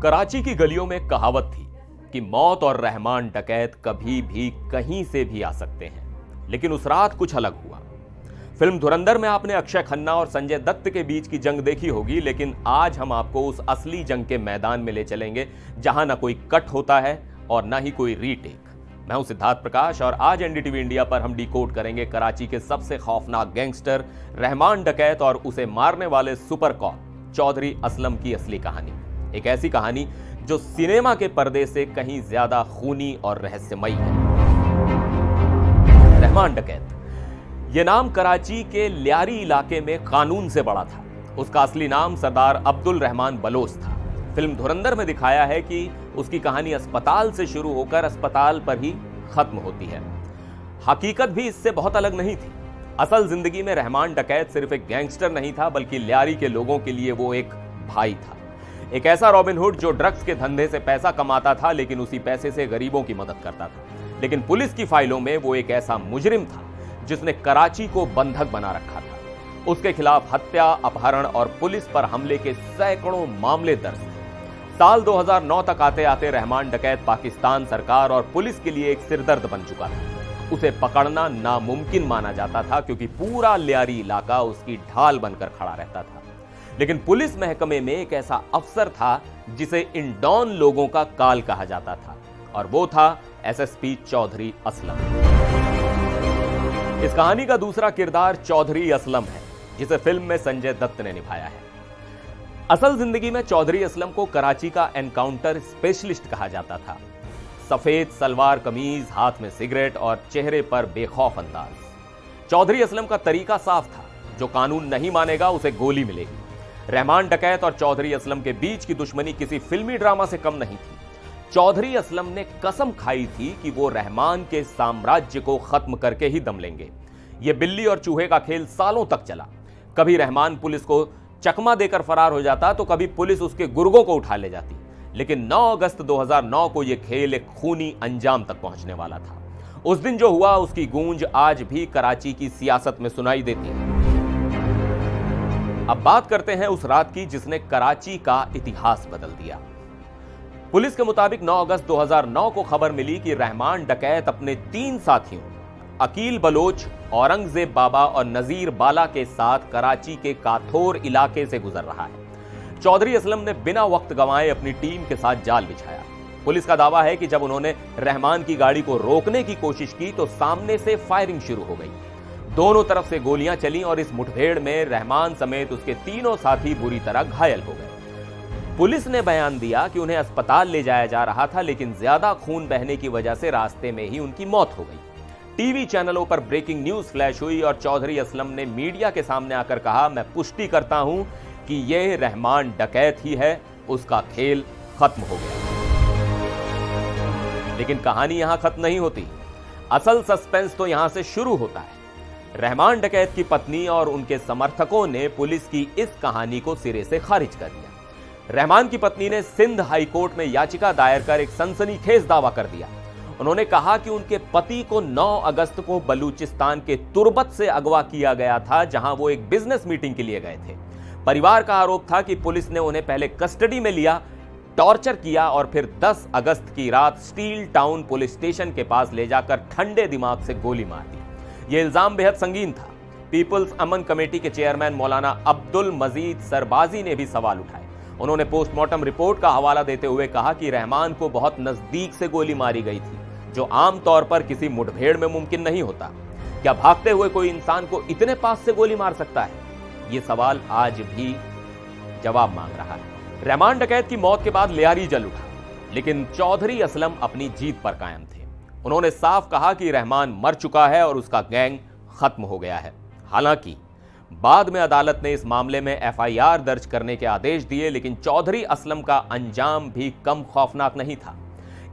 कराची की गलियों में कहावत थी कि मौत और रहमान डकैत कभी भी कहीं से भी आ सकते हैं, लेकिन उस रात कुछ अलग हुआ। फिल्म धुरंधर में आपने अक्षय खन्ना और संजय दत्त के बीच की जंग देखी होगी, लेकिन आज हम आपको उस असली जंग के मैदान में ले चलेंगे जहां ना कोई कट होता है और ना ही कोई रीटेक। मैं हूं सिद्धार्थ प्रकाश और आज एनडीटीवी इंडिया पर हम डिकोड करेंगे कराची के सबसे खौफनाक गैंगस्टर रहमान डकैत और उसे मारने वाले सुपर कॉप चौधरी असलम की असली कहानी। एक ऐसी कहानी जो सिनेमा के पर्दे से कहीं ज्यादा खूनी और रहस्यमयी है। रहमान डकैत यह नाम कराची के लियारी इलाके में कानून से बड़ा था। उसका असली नाम सरदार अब्दुल रहमान बलोच था। फिल्म धुरंधर में दिखाया है कि उसकी कहानी अस्पताल से शुरू होकर अस्पताल पर ही खत्म होती है। हकीकत भी इससे बहुत अलग नहीं थी। असल जिंदगी में रहमान डकैत सिर्फ एक गैंगस्टर नहीं था, बल्कि लियारी के लोगों के लिए वो एक भाई था। एक ऐसा रॉबिन हुड जो ड्रग्स के धंधे से पैसा कमाता था, लेकिन उसी पैसे से गरीबों की मदद करता था। लेकिन पुलिस की फाइलों में वो एक ऐसा मुजरिम था जिसने कराची को बंधक बना रखा था। उसके खिलाफ हत्या, अपहरण और पुलिस पर हमले के सैकड़ों मामले दर्ज थे। साल 2009 तक आते आते रहमान डकैत पाकिस्तान सरकार और पुलिस के लिए एक सिरदर्द बन चुका था। उसे पकड़ना नामुमकिन माना जाता था क्योंकि पूरा लियारी इलाका उसकी ढाल बनकर खड़ा रहता था। लेकिन पुलिस महकमे में एक ऐसा अफसर था जिसे इन डॉन लोगों का काल कहा जाता था, और वो था एसएसपी चौधरी असलम। इस कहानी का दूसरा किरदार चौधरी असलम है, जिसे फिल्म में संजय दत्त ने निभाया है। असल जिंदगी में चौधरी असलम को कराची का एनकाउंटर स्पेशलिस्ट कहा जाता था। सफेद सलवार कमीज, हाथ में सिगरेट और चेहरे पर बेखौफ अंदाज। चौधरी असलम का तरीका साफ था, जो कानून नहीं मानेगा उसे गोली मिलेगी। रहमान डकैत और चौधरी असलम के बीच की दुश्मनी किसी फिल्मी ड्रामा से कम नहीं थी। चौधरी असलम ने कसम खाई थी कि वो रहमान के साम्राज्य को खत्म करके ही दम लेंगे। ये बिल्ली और चूहे का खेल सालों तक चला। कभी रहमान पुलिस को चकमा देकर फरार हो जाता, तो कभी पुलिस उसके गुर्गों को उठा ले जाती। लेकिन 9 अगस्त 2009 को यह खेल एक खूनी अंजाम तक पहुंचने वाला था। उस दिन जो हुआ उसकी गूंज आज भी कराची की सियासत में सुनाई देती है। अब बात करते हैं उस रात की जिसने कराची का इतिहास बदल दिया। पुलिस के मुताबिक 9 अगस्त 2009 को खबर मिली कि रहमान डकैत अपने 3 साथियों अकील बलोच, औरंगजेब बाबा और नजीर बाला के साथ कराची के काथोर इलाके से गुजर रहा है। चौधरी असलम ने बिना वक्त गंवाए अपनी टीम के साथ जाल बिछाया। पुलिस का दावा है कि जब उन्होंने रहमान की गाड़ी को रोकने की कोशिश की तो सामने से फायरिंग शुरू हो गई। दोनों तरफ से गोलियां चलीं और इस मुठभेड़ में रहमान समेत उसके तीनों साथी बुरी तरह घायल हो गए। पुलिस ने बयान दिया कि उन्हें अस्पताल ले जाया जा रहा था, लेकिन ज्यादा खून बहने की वजह से रास्ते में ही उनकी मौत हो गई। टीवी चैनलों पर ब्रेकिंग न्यूज फ्लैश हुई और चौधरी असलम ने मीडिया के सामने आकर कहा, मैं पुष्टि करता हूं कि यह रहमान डकैत ही है, उसका खेल खत्म हो गया। लेकिन कहानी यहां खत्म नहीं होती। असल सस्पेंस तो यहां से शुरू होता है। रहमान डकैत की पत्नी और उनके समर्थकों ने पुलिस की इस कहानी को सिरे से खारिज कर दिया। रहमान की पत्नी ने सिंध हाई कोर्ट में याचिका दायर कर एक सनसनीखेज दावा कर दिया। उन्होंने कहा कि उनके पति को 9 अगस्त को बलूचिस्तान के तुर्बत से अगवा किया गया था, जहां वो एक बिजनेस मीटिंग के लिए गए थे। परिवार का आरोप था कि पुलिस ने उन्हें पहले कस्टडी में लिया, टॉर्चर किया और फिर 10 अगस्त की रात स्टील टाउन पुलिस स्टेशन के पास ले जाकर ठंडे दिमाग से गोली मार दी। यह इल्जाम बेहद संगीन था। पीपल्स अमन कमेटी के चेयरमैन मौलाना अब्दुल मजीद सरबाजी ने भी सवाल उठाए। उन्होंने पोस्टमार्टम रिपोर्ट का हवाला देते हुए कहा कि रहमान को बहुत नजदीक से गोली मारी गई थी, जो आमतौर पर किसी मुठभेड़ में मुमकिन नहीं होता। क्या भागते हुए कोई इंसान को इतने पास से गोली मार सकता है? यह सवाल आज भी जवाब मांग रहा है। रहमान डकैत की मौत के बाद लियारी जल उठा, लेकिन चौधरी असलम अपनी जीत पर कायम थे। उन्होंने साफ कहा कि रहमान मर चुका है और उसका गैंग खत्म हो गया है। हालांकि बाद में अदालत ने इस मामले में एफआईआर दर्ज करने के आदेश दिए, लेकिन चौधरी असलम का अंजाम भी कम खौफनाक नहीं था।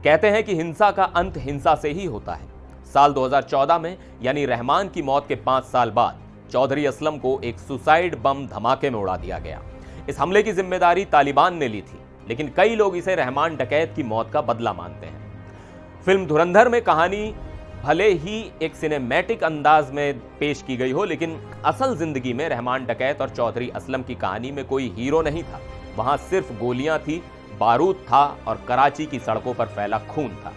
कहते हैं कि हिंसा का अंत हिंसा से ही होता है। साल 2014 में यानी रहमान की मौत के 5 साल बाद चौधरी असलम को एक सुसाइड बम धमाके में उड़ा दिया गया। इस हमले की जिम्मेदारी तालिबान ने ली थी, लेकिन कई लोग इसे रहमान डकैत की मौत का बदला मानते हैं। फिल्म धुरंधर में कहानी भले ही एक सिनेमैटिक अंदाज में पेश की गई हो, लेकिन असल जिंदगी में रहमान डकैत और चौधरी असलम की कहानी में कोई हीरो नहीं था। वहां सिर्फ गोलियां थी, बारूद था और कराची की सड़कों पर फैला खून था।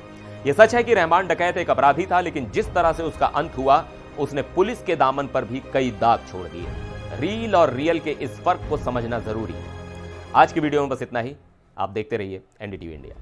यह सच है कि रहमान डकैत एक अपराधी था, लेकिन जिस तरह से उसका अंत हुआ उसने पुलिस के दामन पर भी कई दाग छोड़ दिए। रील और रियल के इस फर्क को समझना जरूरी है। आज की वीडियो में बस इतना ही। आप देखते रहिए एनडीटीवी इंडिया।